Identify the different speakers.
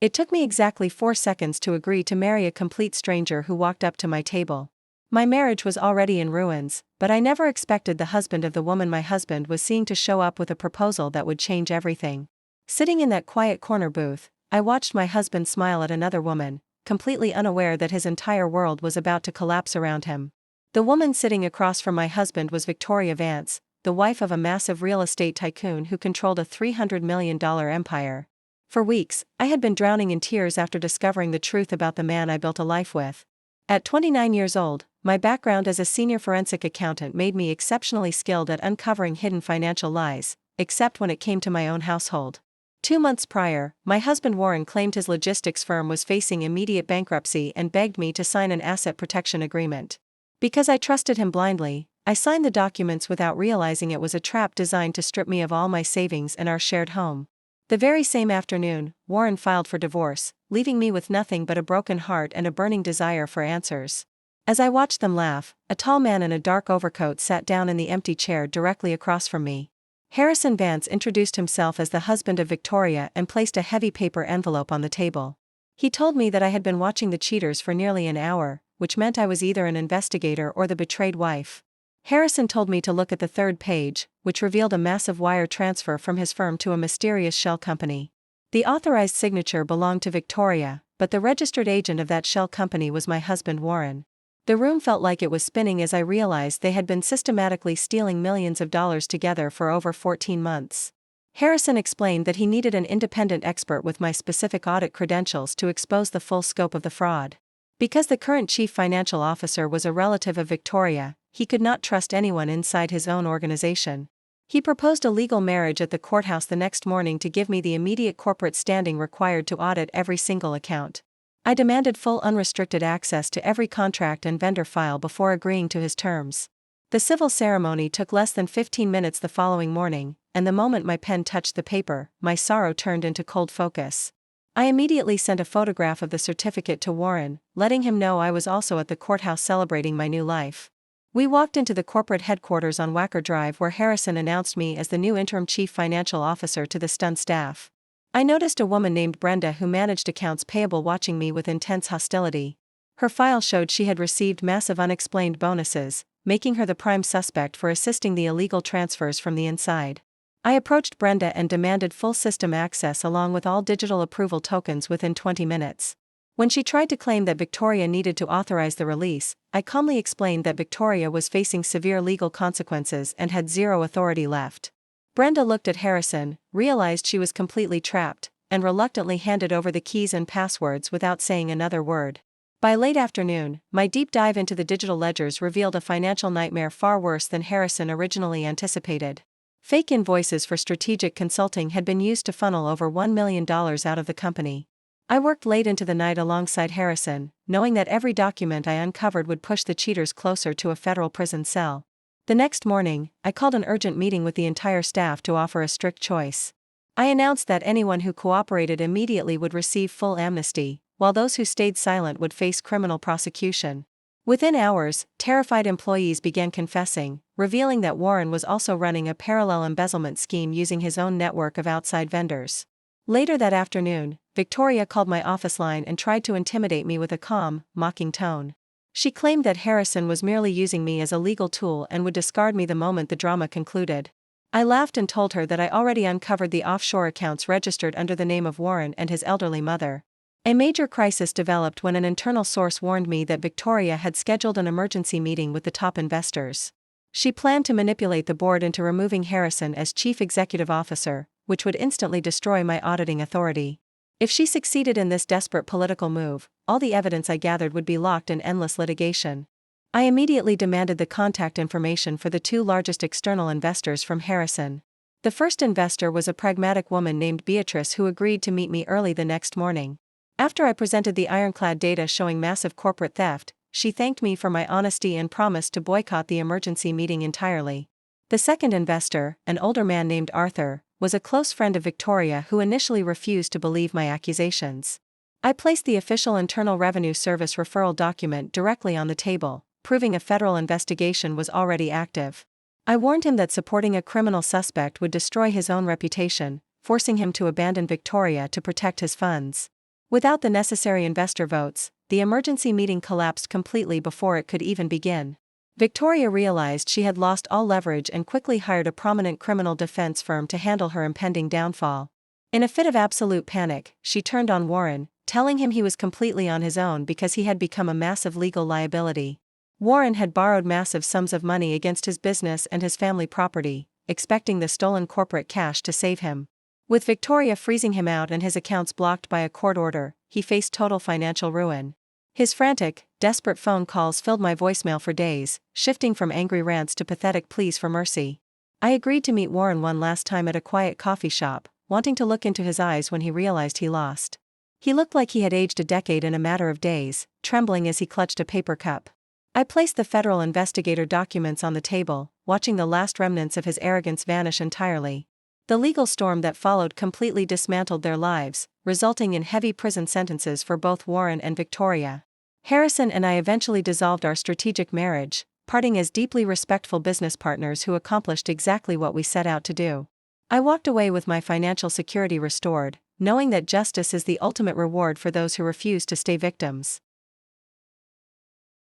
Speaker 1: It took me exactly 4 seconds to agree to marry a complete stranger who walked up to my table. My marriage was already in ruins, but I never expected the husband of the woman my husband was seeing to show up with a proposal that would change everything. Sitting in that quiet corner booth, I watched my husband smile at another woman, completely unaware that his entire world was about to collapse around him. The woman sitting across from my husband was Victoria Vance, the wife of a massive real estate tycoon who controlled a $300 million empire. For weeks, I had been drowning in tears after discovering the truth about the man I built a life with. At 29 years old, my background as a senior forensic accountant made me exceptionally skilled at uncovering hidden financial lies, except when it came to my own household. 2 months prior, my husband Warren claimed his logistics firm was facing immediate bankruptcy and begged me to sign an asset protection agreement. Because I trusted him blindly, I signed the documents without realizing it was a trap designed to strip me of all my savings and our shared home. The very same afternoon, Warren filed for divorce, leaving me with nothing but a broken heart and a burning desire for answers. As I watched them laugh, a tall man in a dark overcoat sat down in the empty chair directly across from me. Harrison Vance introduced himself as the husband of Victoria and placed a heavy paper envelope on the table. He told me that I had been watching the cheaters for nearly an hour, which meant I was either an investigator or the betrayed wife. Harrison told me to look at the third page, which revealed a massive wire transfer from his firm to a mysterious shell company. The authorized signature belonged to Victoria, but the registered agent of that shell company was my husband Warren. The room felt like it was spinning as I realized they had been systematically stealing millions of dollars together for over 14 months. Harrison explained that he needed an independent expert with my specific audit credentials to expose the full scope of the fraud. Because the current chief financial officer was a relative of Victoria, he could not trust anyone inside his own organization. He proposed a legal marriage at the courthouse the next morning to give me the immediate corporate standing required to audit every single account. I demanded full unrestricted access to every contract and vendor file before agreeing to his terms. The civil ceremony took less than 15 minutes the following morning, and the moment my pen touched the paper, my sorrow turned into cold focus. I immediately sent a photograph of the certificate to Warren, letting him know I was also at the courthouse celebrating my new life. We walked into the corporate headquarters on Wacker Drive where Harrison announced me as the new interim chief financial officer to the stunned staff. I noticed a woman named Brenda who managed accounts payable watching me with intense hostility. Her file showed she had received massive unexplained bonuses, making her the prime suspect for assisting the illegal transfers from the inside. I approached Brenda and demanded full system access along with all digital approval tokens within 20 minutes. When she tried to claim that Victoria needed to authorize the release, I calmly explained that Victoria was facing severe legal consequences and had zero authority left. Brenda looked at Harrison, realized she was completely trapped, and reluctantly handed over the keys and passwords without saying another word. By late afternoon, my deep dive into the digital ledgers revealed a financial nightmare far worse than Harrison originally anticipated. Fake invoices for strategic consulting had been used to funnel over $1 million out of the company. I worked late into the night alongside Harrison, knowing that every document I uncovered would push the cheaters closer to a federal prison cell. The next morning, I called an urgent meeting with the entire staff to offer a strict choice. I announced that anyone who cooperated immediately would receive full amnesty, while those who stayed silent would face criminal prosecution. Within hours, terrified employees began confessing, revealing that Warren was also running a parallel embezzlement scheme using his own network of outside vendors. Later that afternoon, Victoria called my office line and tried to intimidate me with a calm, mocking tone. She claimed that Harrison was merely using me as a legal tool and would discard me the moment the drama concluded. I laughed and told her that I already uncovered the offshore accounts registered under the name of Warren and his elderly mother. A major crisis developed when an internal source warned me that Victoria had scheduled an emergency meeting with the top investors. She planned to manipulate the board into removing Harrison as chief executive officer, which would instantly destroy my auditing authority. If she succeeded in this desperate political move, all the evidence I gathered would be locked in endless litigation. I immediately demanded the contact information for the 2 largest external investors from Harrison. The first investor was a pragmatic woman named Beatrice who agreed to meet me early the next morning. After I presented the ironclad data showing massive corporate theft, she thanked me for my honesty and promised to boycott the emergency meeting entirely. The second investor, an older man named Arthur, was a close friend of Victoria who initially refused to believe my accusations. I placed the official Internal Revenue Service referral document directly on the table, proving a federal investigation was already active. I warned him that supporting a criminal suspect would destroy his own reputation, forcing him to abandon Victoria to protect his funds. Without the necessary investor votes, the emergency meeting collapsed completely before it could even begin. Victoria realized she had lost all leverage and quickly hired a prominent criminal defense firm to handle her impending downfall. In a fit of absolute panic, she turned on Warren, telling him he was completely on his own because he had become a massive legal liability. Warren had borrowed massive sums of money against his business and his family property, expecting the stolen corporate cash to save him. With Victoria freezing him out and his accounts blocked by a court order, he faced total financial ruin. His frantic, desperate phone calls filled my voicemail for days, shifting from angry rants to pathetic pleas for mercy. I agreed to meet Warren one last time at a quiet coffee shop, wanting to look into his eyes when he realized he lost. He looked like he had aged a decade in a matter of days, trembling as he clutched a paper cup. I placed the federal investigator documents on the table, watching the last remnants of his arrogance vanish entirely. The legal storm that followed completely dismantled their lives, resulting in heavy prison sentences for both Warren and Victoria. Harrison and I eventually dissolved our strategic marriage, parting as deeply respectful business partners who accomplished exactly what we set out to do. I walked away with my financial security restored, knowing that justice is the ultimate reward for those who refuse to stay victims.